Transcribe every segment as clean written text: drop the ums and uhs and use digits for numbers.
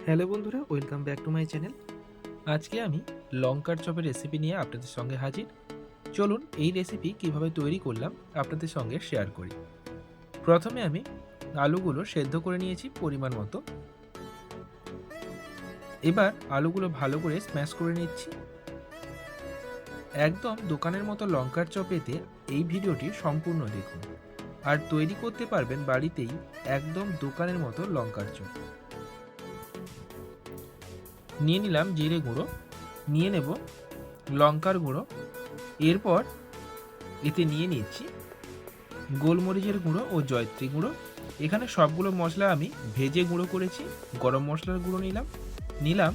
Hello বন্ধুরা, welcome back to my channel. আজকে আমি লঙ্কার চপের রেসিপি নিয়ে আপনাদের সঙ্গে হাজির। চলুন এই রেসিপি কিভাবে তৈরি করলাম আপনাদের সঙ্গে শেয়ার করি। প্রথমে আমি আলুগুলো সেদ্ধ করে নিয়েছি পরিমাণ মতো। এবার আলুগুলো ভালো করে স্ম্যাশ করে নিচ্ছি। একদম দোকানের মতো লঙ্কার চপ পেতে এই ভিডিওটি সম্পূর্ণ দেখুন, আর তৈরি করতে পারবেন বাড়িতেই একদম দোকানের মতো লঙ্কার চপ। নিয়ে নিলাম জিরে গুঁড়ো, নিয়ে নেব লঙ্কার গুঁড়ো, এরপর এতে নিয়ে নিচ্ছি গোলমরিচের গুঁড়ো ও জয়ত্রী গুঁড়ো। এখানে সবগুলো মশলা আমি ভেজে গুঁড়ো করেছি। গরম মশলার গুঁড়ো নিলাম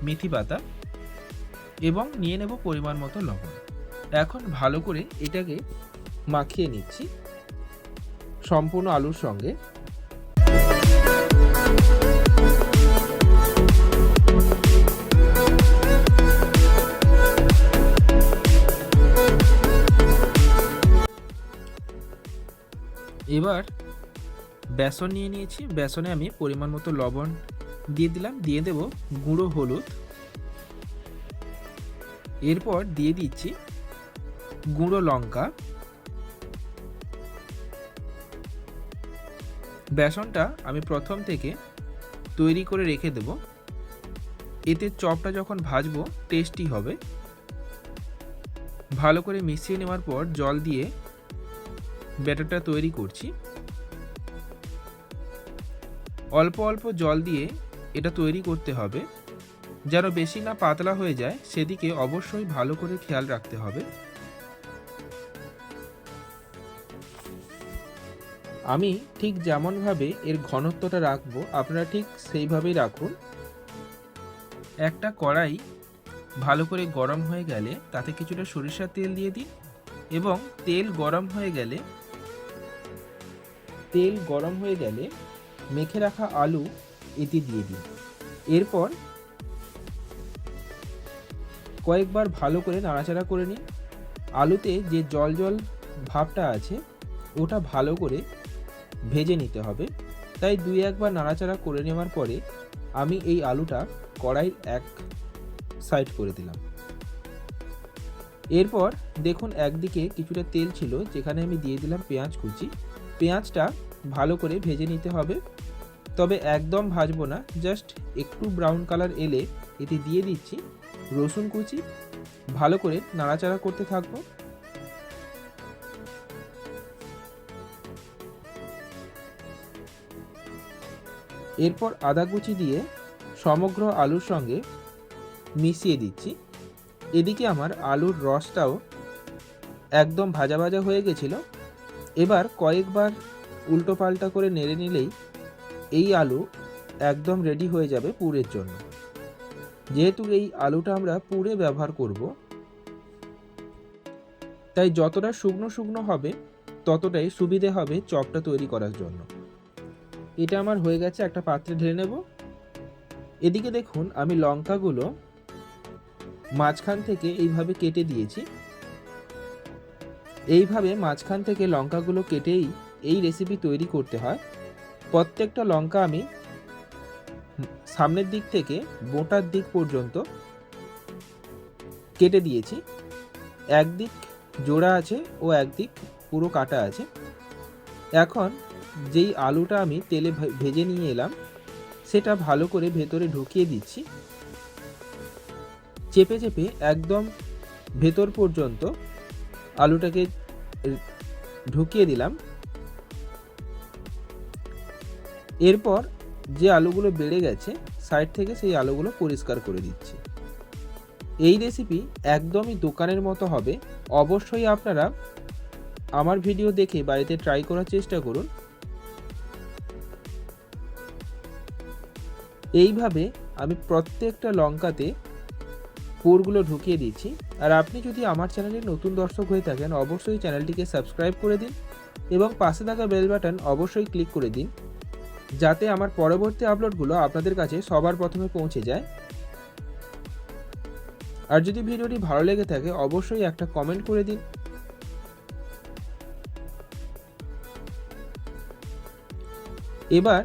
মেথি পাতা এবং নিয়ে নেব পরিমাণ মতো লবণ। এখন ভালো করে এটাকে মাখিয়ে নিচ্ছি সম্পূর্ণ আলুর সঙ্গে। এবার বেসন নিয়ে নিয়েছি, বেসনে আমি পরিমাণ মতো লবণ দিয়ে দিলাম, দিয়ে দেব গুঁড়ো হলুদ, এরপর দিয়ে দিচ্ছি গুঁড়ো লঙ্কা। বেসনটা আমি প্রথম থেকে তৈরি করে রেখে দেব, এতে চপটা যখন ভাজবো টেস্টি হবে। ভালো করে মিশিয়ে নেওয়ার পর জল দিয়ে ব্যাটারটা তৈরি করছি। অল্প অল্প জল দিয়ে এটা তৈরি করতে হবে, যেন বেশি না পাতলা হয়ে যায় সেদিকে অবশ্যই ভালো করে খেয়াল রাখতে হবে। আমি ঠিক যেমনভাবে এর ঘনত্বটা রাখবো আপনারা ঠিক সেইভাবেই রাখুন। একটা কড়াই ভালো করে গরম হয়ে গেলে তাতে কিছুটা সরিষার তেল দিয়ে দিন এবং তেল গরম হয়ে গেলে মেখে রাখা আলু এতে দিয়ে দিন। এরপর কয়েকবার ভালো করে নাড়াচাড়া করে নিন। আলুতে যে জল জল ভাবটা আছে ওটা ভালো করে ভেজে নিতে হবে, তাই দুই একবার নাড়াচাড়া করে নেওয়ার পরে আমি এই আলুটা কড়াইয়ের এক সাইড করে দিলাম। এরপর দেখুন একদিকে কিছুটা তেল ছিল, যেখানে আমি দিয়ে দিলাম পেঁয়াজ কুচি। পেঁয়াজটা ভালো করে ভেজে নিতে হবে, তবে একদম ভাজবো না, জাস্ট একটু ব্রাউন কালার এলে এতে দিয়ে দিচ্ছি রসুন কুচি। ভালো করে নাড়াচাড়া করতে থাকবো। এরপর আদা কুচি দিয়ে সমগ্র আলুর সঙ্গে মিশিয়ে দিচ্ছি। এদিকে আমার আলুর রসটাও একদম ভাজা ভাজা হয়ে গেছিল। এবার কয়েকবার উল্টো পাল্টা করে নেড়ে নিলেই এই আলু একদম রেডি হয়ে যাবে পুরের জন্য। যেহেতু এই আলুটা আমরা পুরে ব্যবহার করব, তাই যতটা শুকনো শুকনো হবে ততটাই সুবিধে হবে চপটা তৈরি করার জন্য। এটা আমার হয়ে গেছে, একটা পাত্রে ঢেলে নেব। এদিকে দেখুন আমি লঙ্কাগুলো মাঝখান থেকে এইভাবে কেটে দিয়েছি। এইভাবে মাঝখান থেকে লঙ্কাগুলো কেটেই এই রেসিপি তৈরি করতে হয়। প্রত্যেকটা লঙ্কা আমি সামনের দিক থেকে বোটার দিক পর্যন্ত কেটে দিয়েছি। একদিক জোড়া আছে ও একদিক পুরো কাটা আছে। এখন যেই আলুটা আমি তেলে ভেজে নিয়ে এলাম সেটা ভালো করে ভেতরে ঢুকিয়ে দিচ্ছি। চেপে চেপে একদম ভেতর পর্যন্ত আলুটাকে ঢুকিয়ে দিলাম। এরপর যে আলুগুলো বেড়ে গেছে সাইড থেকে সেই আলুগুলো পরিষ্কার করে দিচ্ছি। এই রেসিপি একদমই দোকানের মতো হবে। অবশ্যই আপনারা আমার ভিডিও দেখে বাড়িতে ট্রাই করার চেষ্টা করুন। এইভাবে আমি প্রত্যেকটা লঙ্কাতে পুরগুলো ঢুকিয়ে দিচ্ছি। আর আপনি যদি আমার চ্যানেলে নতুন দর্শক হয়ে থাকেন অবশ্যই চ্যানেলটিকে সাবস্ক্রাইব করে দিন এবং পাশে থাকা বেল বাটন অবশ্যই ক্লিক করে দিন, যাতে আমার পরবর্তী আপলোডগুলো আপনাদের কাছে সবার প্রথমে পৌঁছে যায়। আর যদি ভিডিওটি ভালো লেগে থাকে অবশ্যই একটা কমেন্ট করে দিন। এবার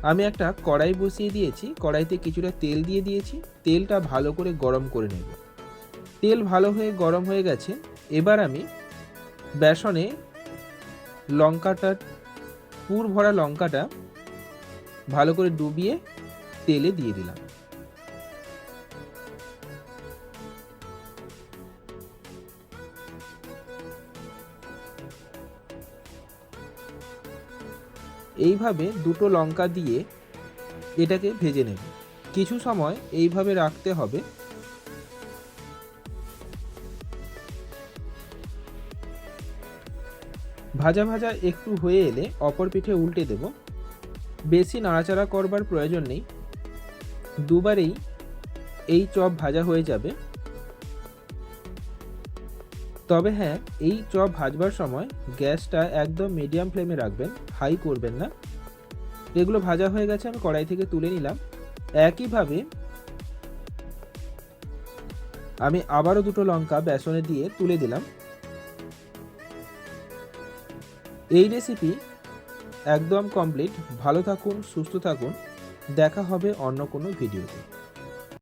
আমি একটা কড়াই বসিয়ে দিয়েছি, কড়াইতে কিছুটা তেল দিয়ে দিয়েছি, তেলটা ভালো করে গরম করে নেব। তেল ভালো হয়ে গরম হয়ে গেছে, এবার আমি বেসনে লঙ্কাটা, পুর ভরা লঙ্কাটা ভালো করে ডুবিয়ে তেলে দিয়ে দিলাম। এইভাবে দুটো লঙ্কা দিয়ে এটাকে ভেজে নেব। কিছু সময় এইভাবে রাখতে হবে। ভাজা ভাজা একটু হয়ে এলে অপর পিঠে উল্টে দেব। বেশি নাড়াচাড়া করবার প্রয়োজন নেই, দুবারেই এই চপ ভাজা হয়ে যাবে। তবে হ্যাঁ, এই চপ ভাজবার সময় গ্যাসটা একদম মিডিয়াম ফ্লেমে রাখবেন, হাই করবেন না। এগুলো ভাজা হয়ে গেছে, আমি কড়াই থেকে তুলে নিলাম। একইভাবে আমি আবারও দুটো লঙ্কা বেসনে দিয়ে তুলে দিলাম। এই রেসিপি একদম কমপ্লিট। ভালো থাকুন, সুস্থ থাকুন, দেখা হবে অন্য কোনো ভিডিওতে।